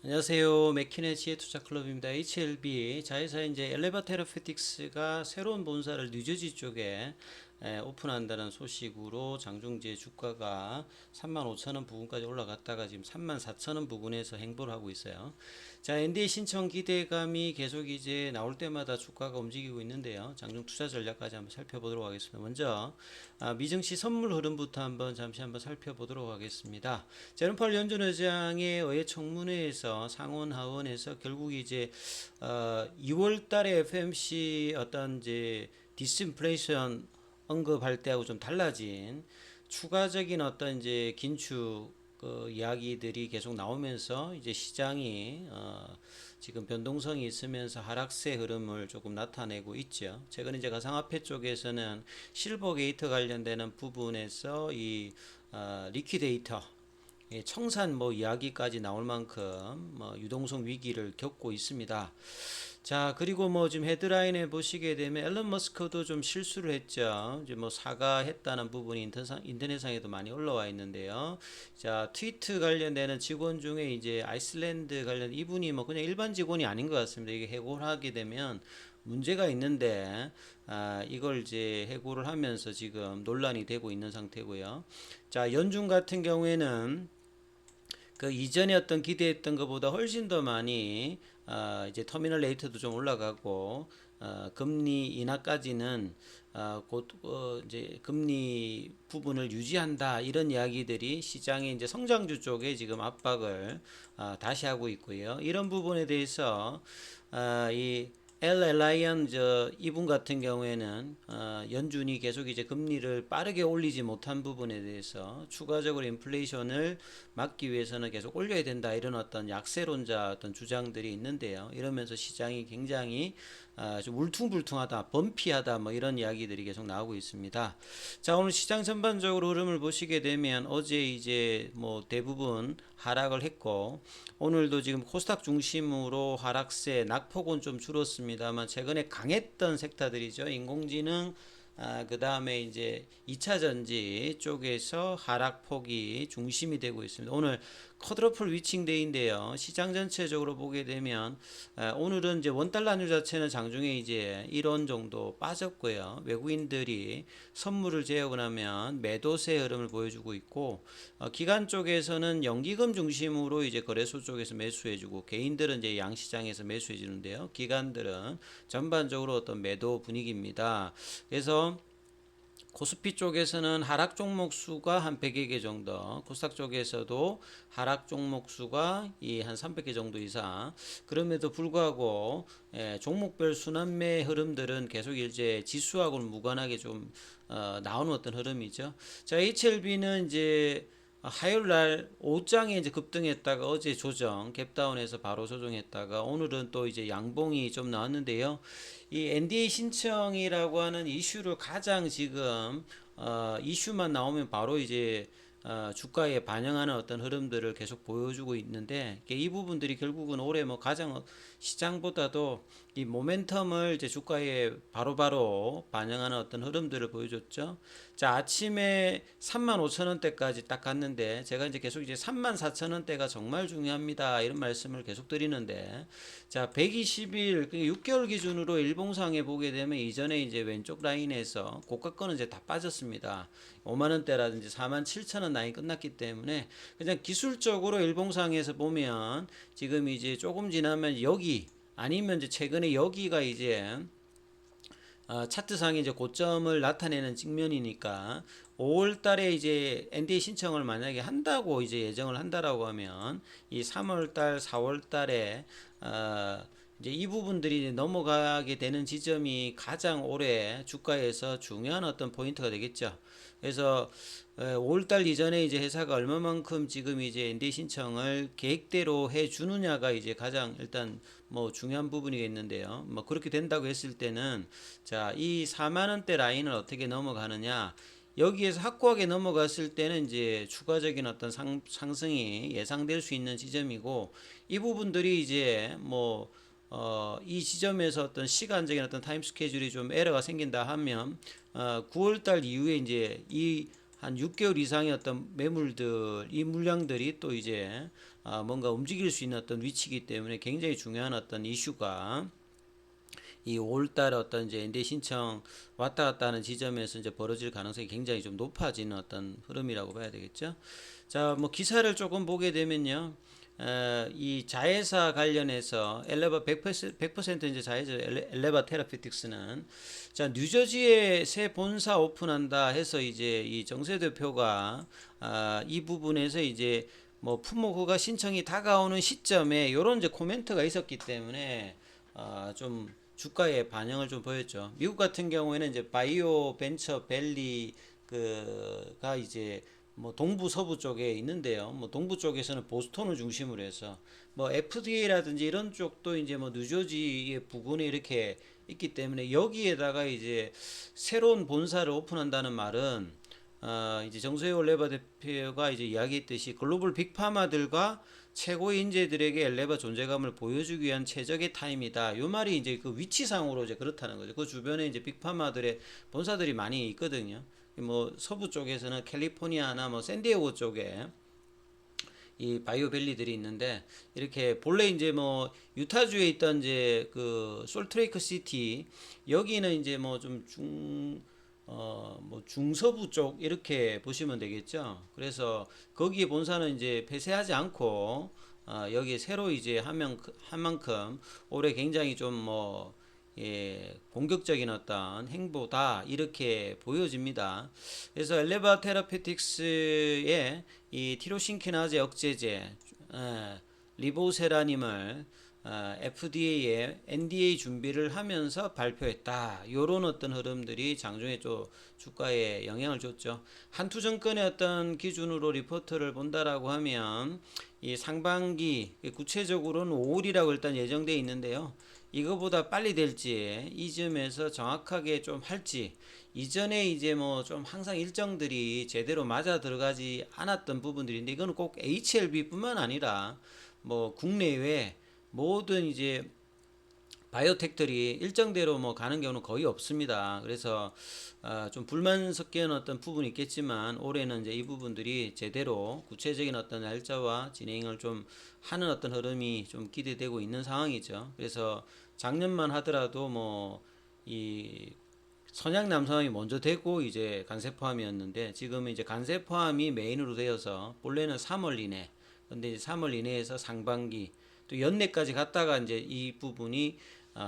안녕하세요. 맥킨의 지혜투자클럽입니다. HLB 자회사 이제 엘레바 테라페틱스가 새로운 본사를 뉴저지 쪽에 오픈한다는 소식으로 장중재 주가가 35,000원 부근까지 올라갔다가 지금 34,000원 부근에서 행보를 하고 있어요. 자, NDA 신청 기대감이 계속 이제 나올 때마다 주가가 움직이고 있는데요. 장중 투자 전략까지 한번 살펴보도록 하겠습니다. 먼저 미증시 선물 흐름부터 잠시 한번 살펴보도록 하겠습니다. 제롬 파월 연준 의장의 의회 청문회에서 상원 하원에서 결국 이제 2월 달에 FMC 어떤 이제 디스인플레이션 언급할 때하고 좀 달라진 추가적인 어떤 이제 긴축 이야기들이 계속 나오면서 이제 시장이 지금 변동성이 있으면서 하락세 흐름을 조금 나타내고 있죠. 최근 이제 가상화폐 쪽에서는 실버 게이트 관련되는 부분에서 이 리퀴데이터 청산 이야기까지 나올 만큼 유동성 위기를 겪고 있습니다. 자, 그리고 지금 헤드라인에 보시게 되면 앨런 머스크도 좀 실수를 했죠. 이제 사과했다는 부분이 인터넷상에도 많이 올라와 있는데요. 자, 트위트 관련되는 직원 중에 이제 아이슬란드 관련 이분이 그냥 일반 직원이 아닌 것 같습니다. 이게 해고를 하게 되면 문제가 있는데 이걸 이제 해고를 하면서 지금 논란이 되고 있는 상태고요. 자, 연준 같은 경우에는 그 이전에 어떤 기대했던 것보다 훨씬 더 많이 이제 터미널 레이트도 좀 올라가고 금리 인하까지는 곧 이제 금리 부분을 유지한다 이런 이야기들이 시장의 이제 성장주 쪽에 지금 압박을 다시 하고 있고요. 이런 부분에 대해서 이 엘라이언 이분 같은 경우에는 연준이 계속 이제 금리를 빠르게 올리지 못한 부분에 대해서 추가적으로 인플레이션을 막기 위해서는 계속 올려야 된다 이런 어떤 약세론자 어떤 주장들이 있는데요. 이러면서 시장이 굉장히 좀 울퉁불퉁하다, 범피하다 이런 이야기들이 계속 나오고 있습니다. 자, 오늘 시장 전반적으로 흐름을 보시게 되면 어제 이제 대부분 하락을 했고 오늘도 지금 코스닥 중심으로 하락세 낙폭은 좀 줄었습니다만 최근에 강했던 섹터들이죠. 인공지능 그 다음에 이제 2차 전지 쪽에서 하락폭이 중심이 되고 있습니다. 오늘 쿼드러플 위칭데이인데요. 시장 전체적으로 보게 되면 오늘은 이제 원달러 환율 자체는 장중에 이제 1원 정도 빠졌고요. 외국인들이 선물을 제외하고 나면 매도세 흐름을 보여주고 있고 기관 쪽에서는 연기금 중심으로 이제 거래소 쪽에서 매수해주고 개인들은 이제 양시장에서 매수해주는데요. 기관들은 전반적으로 어떤 매도 분위기입니다. 그래서 코스피 쪽에서는 하락 종목 수가 한 100여 개 정도, 코스닥 쪽에서도 하락 종목 수가 한 300개 정도 이상. 그럼에도 불구하고 종목별 순환매 흐름들은 계속 이제 지수하고는 무관하게 좀 나오는 어떤 흐름이죠. 자, HLB는 이제 화요일 날 오후장에 이제 급등했다가 어제 조정, 갭다운해서 바로 조정했다가 오늘은 또 이제 양봉이 좀 나왔는데요. 이 NDA 신청이라고 하는 이슈를 가장 지금 이슈만 나오면 바로 이제 주가에 반영하는 어떤 흐름들을 계속 보여주고 있는데 이 부분들이 결국은 올해 가장 시장보다도 이 모멘텀을 이제 주가에 바로바로 반영하는 어떤 흐름들을 보여줬죠. 자, 아침에 35,000원대까지 딱 갔는데 제가 이제 계속 이제 34,000원대가 정말 중요합니다 이런 말씀을 계속 드리는데 자, 120일 6개월 기준으로 일봉상에 보게 되면 이전에 이제 왼쪽 라인에서 고가권은 이제 다 빠졌습니다. 5만원대라든지 47,000원 라인 끝났기 때문에 그냥 기술적으로 일봉상에서 보면 지금 이제 조금 지나면 여기 아니면 이제 최근에 여기가 이제 차트상에 이제 고점을 나타내는 측면이니까 5월 달에 이제 NDA 신청을 만약에 한다고 이제 예정을 한다라고 하면 이 3월 달, 4월 달에 이제 이 부분들이 넘어가게 되는 지점이 가장 올해 주가에서 중요한 어떤 포인트가 되겠죠. 그래서 5월달 이전에 이제 회사가 얼마만큼 지금 이제 NDA 신청을 계획대로 해 주느냐가 이제 가장 일단 중요한 부분이겠는데요. 그렇게 된다고 했을 때는 자, 이 4만 원대 라인을 어떻게 넘어가느냐? 여기에서 확고하게 넘어갔을 때는 이제 추가적인 어떤 상승이 예상될 수 있는 지점이고 이 부분들이 이제 이 지점에서 어떤 시간적인 어떤 타임 스케줄이 좀 에러가 생긴다 하면 9월달 이후에 이제 이 한 6개월 이상의 어떤 매물들, 이 물량들이 또 이제 뭔가 움직일 수 있는 어떤 위치이기 때문에 굉장히 중요한 어떤 이슈가 이 5월달에 어떤 이제 NDA 신청 왔다 갔다 하는 지점에서 이제 벌어질 가능성이 굉장히 좀 높아지는 어떤 흐름이라고 봐야 되겠죠. 자, 뭐 기사를 조금 보게 되면요. 이 자회사 관련해서 엘레바 100% 이제 자회사 엘레바 테라피틱스는 자 뉴저지에 새 본사 오픈한다 해서 이제 이 정세 대표가 이 부분에서 이제 뭐 품목 허가 신청이 다가오는 시점에 이런 이제 코멘트가 있었기 때문에 좀 주가에 반영을 좀 보였죠. 미국 같은 경우에는 이제 바이오 벤처 밸리 그가 이제 뭐 동부 서부 쪽에 있는데요. 뭐 동부 쪽에서는 보스턴을 중심으로 해서 뭐 FDA라든지 이런 쪽도 이제 뭐 뉴저지의 부근에 이렇게 있기 때문에 여기에다가 이제 새로운 본사를 오픈한다는 말은 이제 정세호 레바 대표가 이제 이야기했듯이 글로벌 빅파마들과 최고의 인재들에게 엘레바 존재감을 보여주기 위한 최적의 타임이다. 요 말이 이제 그 위치상으로 이제 그렇다는 거죠. 그 주변에 이제 빅파마들의 본사들이 많이 있거든요. 뭐 서부 쪽에서는 캘리포니아나 뭐 샌디에고 쪽에 이 바이오밸리들이 있는데 이렇게 본래 이제 뭐 유타주에 있던 이제 그 솔트레이크 시티 여기는 이제 뭐 좀 뭐 중서부 쪽 이렇게 보시면 되겠죠. 그래서 거기에 본사는 이제 폐쇄하지 않고 여기에 새로 이제 한 만큼 올해 굉장히 좀 뭐 공격적인 어떤 행보다 이렇게 보여집니다. 그래서 엘레바 테라피틱스의 이 티로신키나제 억제제 리보세라님을 FDA에 NDA 준비를 하면서 발표했다. 요런 어떤 흐름들이 장중에 좀 주가에 영향을 줬죠. 한투 증권의 어떤 기준으로 리포트를 본다라고 하면 이 상반기 구체적으로는 5월이라고 일단 예정되어 있는데요. 이거보다 빨리 될지 이 점에서 정확하게 좀 할지 이전에 이제 뭐 좀 항상 일정들이 제대로 맞아 들어가지 않았던 부분들인데 이거는 꼭 HLB뿐만 아니라 뭐 국내외 모든 이제 바이오텍들이 일정대로 뭐 가는 경우는 거의 없습니다. 그래서 좀 불만 섞인 어떤 부분이 있겠지만 올해는 이제 이 부분들이 제대로 구체적인 어떤 날짜와 진행을 좀 하는 어떤 흐름이 좀 기대되고 있는 상황이죠. 그래서 작년만 하더라도 뭐 이 선양 남성이 먼저 되고 이제 간세 포함이었는데 지금은 이제 간세 포함이 메인으로 되어서 본래는 3월 이내 근데 이제 3월 이내에서 상반기 또 연내까지 갔다가 이제 이 부분이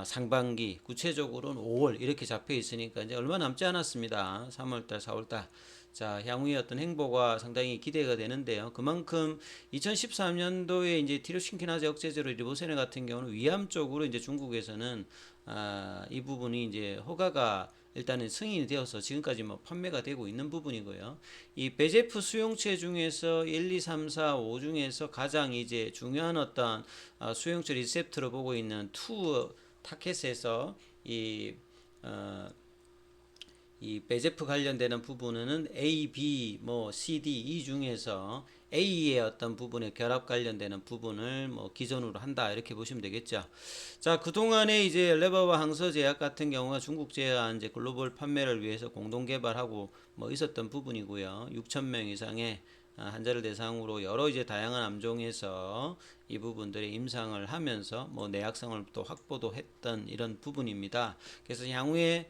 상반기 구체적으로는 5월 이렇게 잡혀 있으니까 이제 얼마 남지 않았습니다. 3월달, 4월달. 자, 향후의 어떤 행보가 상당히 기대가 되는데요. 그만큼 2013년도에 이제 티로신키나제 억제제로 리보세네 같은 경우는 위암 쪽으로 이제 중국에서는 이 부분이 이제 허가가 일단은 승인이 되어서 지금까지 뭐 판매가 되고 있는 부분이고요. 이 베제프 수용체 중에서 1, 2, 3, 4, 5 중에서 가장 이제 중요한 어떤 수용체 리셉터로 보고 있는 투 타켓에서 이 베제프 관련되는 부분은 A, B, 뭐 C, D, E 중에서 A의 어떤 부분에 결합 관련되는 부분을 뭐 기존으로 한다 이렇게 보시면 되겠죠. 자, 그동안에 이제 엘레바와 항서제약 같은 경우가 중국 제약 이제 글로벌 판매를 위해서 공동 개발하고 뭐 있었던 부분이고요. 6,000명 이상의 환자를 대상으로 여러 이제 다양한 암종에서 이 부분들의 임상을 하면서 뭐 내약성을 또 확보도 했던 이런 부분입니다. 그래서 향후에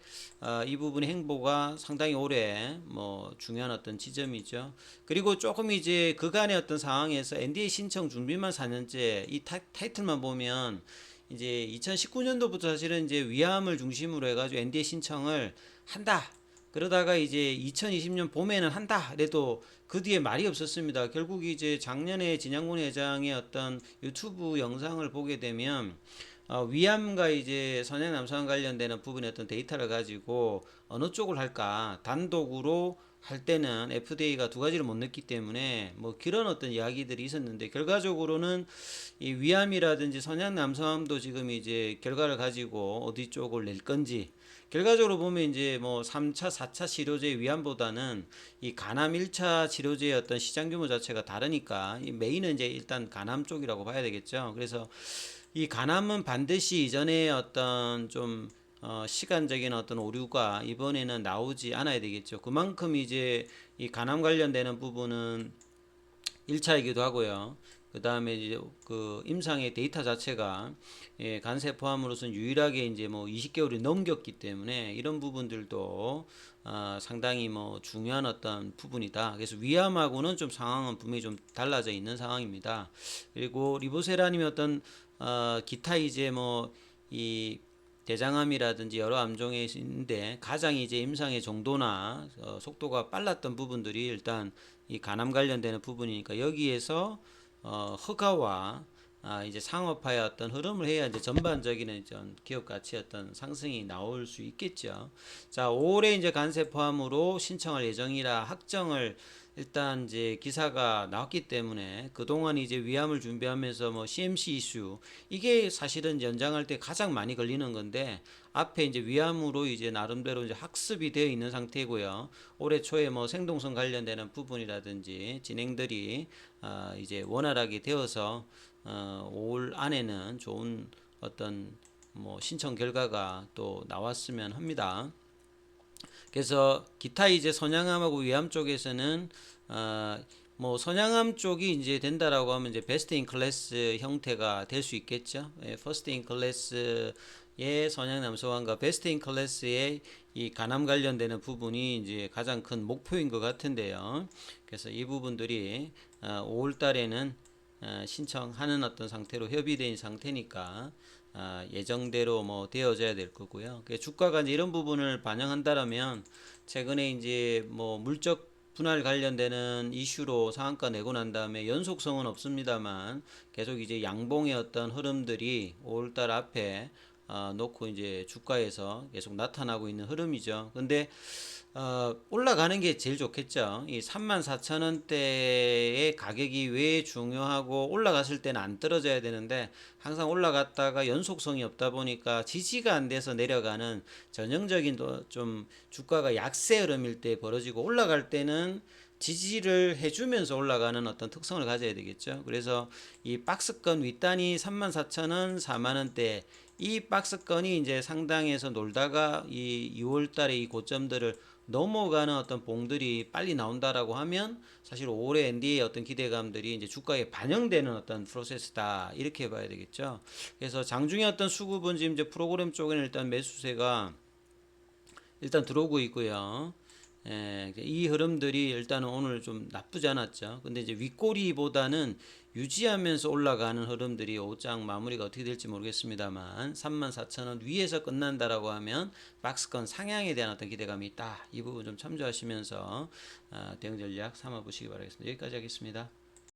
이 부분의 행보가 상당히 올해 뭐 중요한 어떤 지점이죠. 그리고 조금 이제 그간의 어떤 상황에서 NDA 신청 준비만 4년째 이 타이틀만 보면 이제 2019년도부터 사실은 이제 위암을 중심으로 해가지고 NDA 신청을 한다. 그러다가 이제 2020년 봄에는 한다. 그래도 그 뒤에 말이 없었습니다. 결국 이제 작년에 진양군 회장의 어떤 유튜브 영상을 보게 되면 위암과 이제 선양 남성 관련되는 부분의 어떤 데이터를 가지고 어느 쪽을 할까 단독으로 할 때는 FDA가 두 가지를 못 냈기 때문에 뭐 그런 어떤 이야기들이 있었는데 결과적으로는 이 위암이라든지 선양 남성암도 지금 이제 결과를 가지고 어디 쪽을 낼 건지 결과적으로 보면 이제 뭐 3차, 4차 치료제 위암보다는 이 간암 1차 치료제의 어떤 시장 규모 자체가 다르니까 이 메인은 이제 일단 간암 쪽이라고 봐야 되겠죠. 그래서 이 간암은 반드시 이전에 어떤 좀 시간적인 어떤 오류가 이번에는 나오지 않아야 되겠죠. 그만큼 이제 이 간암 관련되는 부분은 1차이기도 하고요. 그 다음에 이제 그 임상의 데이터 자체가 간세 포함으로서는 유일하게 이제 뭐 20개월이 넘겼기 때문에 이런 부분들도 상당히 뭐 중요한 어떤 부분이다. 그래서 위암하고는 좀 상황은 분명히 좀 달라져 있는 상황입니다. 그리고 리보세라님의 어떤 기타 이제 뭐 이 대장암이라든지 여러 암종에 있는데 가장 이제 임상의 정도나 속도가 빨랐던 부분들이 일단 이 간암 관련되는 부분이니까 여기에서 허가와 이제 상업화의 어떤 흐름을 해야 이제 전반적인 기업 가치의 어떤 상승이 나올 수 있겠죠. 자, 올해 이제 간세 포함으로 신청할 예정이라 확정을 일단 이제 기사가 나왔기 때문에 그동안 이제 위암을 준비하면서 뭐 CMC 이슈 이게 사실은 연장할 때 가장 많이 걸리는 건데 앞에 이제 위암으로 이제 나름대로 이제 학습이 되어 있는 상태고요. 올해 초에 뭐 생동성 관련되는 부분이라든지 진행들이 이제 원활하게 되어서 5월 안에는 좋은 어떤 뭐 신청 결과가 또 나왔으면 합니다. 그래서 기타 이제 선양암하고 위암 쪽에서는 뭐 선양암 쪽이 이제 된다라고 하면 이제 베스트 인 클래스 형태가 될 수 있겠죠. 퍼스트 인 클래스의 선양암소암과 베스트 인 클래스의 이 간암 관련되는 부분이 이제 가장 큰 목표인 것 같은데요. 그래서 이 부분들이 5월 달에는 신청하는 어떤 상태로 협의된 상태니까 예정대로 뭐 되어져야 될 거고요. 주가가 이제 이런 부분을 반영한다라면 최근에 이제 뭐 물적 분할 관련되는 이슈로 상한가 내고 난 다음에 연속성은 없습니다만 계속 이제 양봉의 어떤 흐름들이 5월달 앞에 놓고 이제 주가에서 계속 나타나고 있는 흐름이죠. 근데 올라가는 게 제일 좋겠죠. 이 34,000원대의 가격이 왜 중요하고 올라갔을 때는 안 떨어져야 되는데 항상 올라갔다가 연속성이 없다 보니까 지지가 안 돼서 내려가는 전형적인 좀 주가가 약세 흐름일 때 벌어지고 올라갈 때는 지지를 해주면서 올라가는 어떤 특성을 가져야 되겠죠. 그래서 이 박스권 윗단이 34,000원, 4만원대 이 박스권이 이제 상당에서 놀다가 이 6월 달에 이 고점들을 넘어가는 어떤 봉들이 빨리 나온다라고 하면 사실 올해 ND의 어떤 기대감들이 이제 주가에 반영되는 어떤 프로세스다 이렇게 봐야 되겠죠. 그래서 장중에 어떤 수급은 지금 이제 프로그램 쪽에는 일단 매수세가 일단 들어오고 있고요. 이 흐름들이 일단은 오늘 좀 나쁘지 않았죠. 근데 이제 윗꼬리보다는 유지하면서 올라가는 흐름들이 오장 마무리가 어떻게 될지 모르겠습니다만 34,000원 위에서 끝난다라고 하면 박스권 상향에 대한 어떤 기대감이 있다. 이 부분 좀 참조하시면서 대응 전략 삼아 보시기 바라겠습니다. 여기까지 하겠습니다.